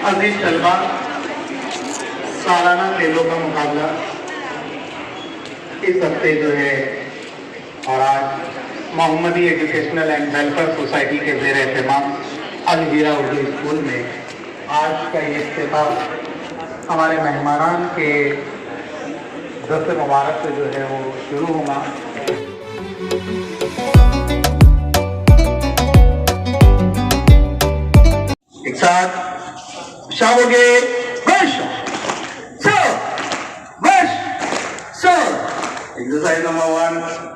अजीज तलबा, सालाना खेलों का मुकाबला इस हफ्ते जो है और आज मोहम्मदी एजुकेशनल एंड वेलफेयर सोसाइटी के ज़ेर एहतमाम अलहराء उर्दू स्कूल में आज का ये इफ्तिताह हमारे मेहमानान के दस्त मुबारक से जो है वो शुरू होगा। एक साथ शाहोगे बश सो बश सो exercise number 1।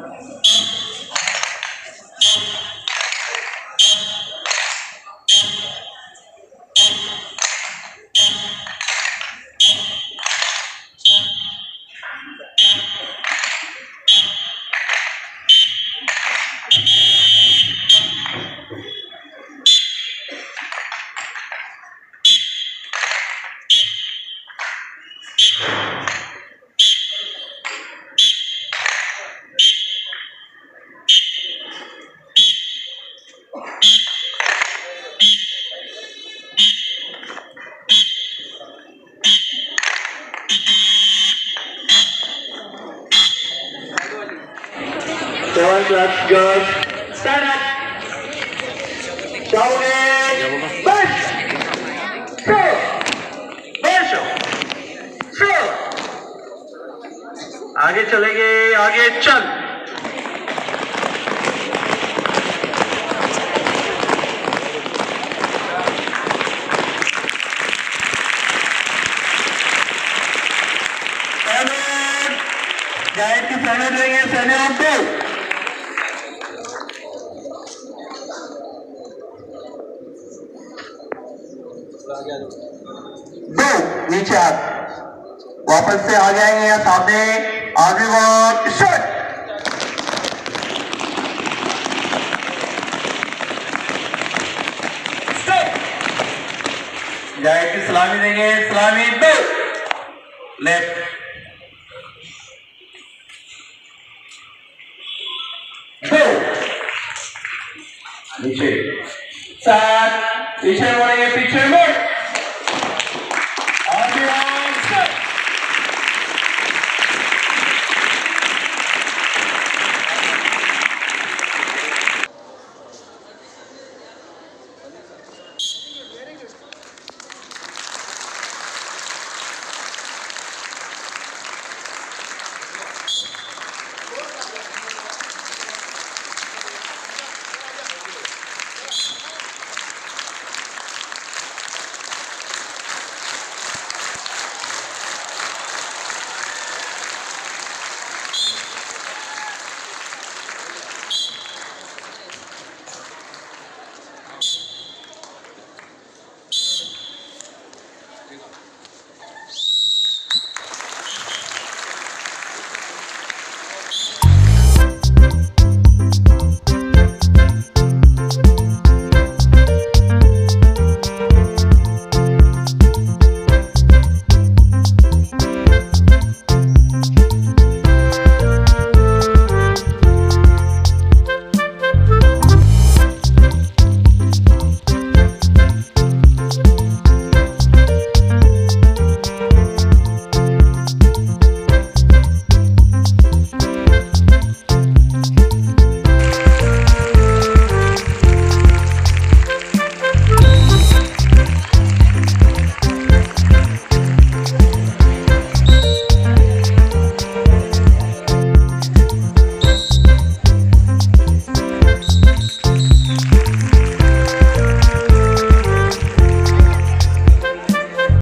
Let's go. Stand up. Shoulder. Push. Throw. Push. Throw. आगे चलेंगे, आगे चल। गाइड की सैन्य देंगे, सैन्य आपको दो नीचे हाथ वापस से आगे आएंगे या सामने आगे वॉक शॉट। जाए की सलामी देंगे, सलामी दो लेफ्ट दो नीचे सात पीछे मुड़ेंगे, पीछे मुड़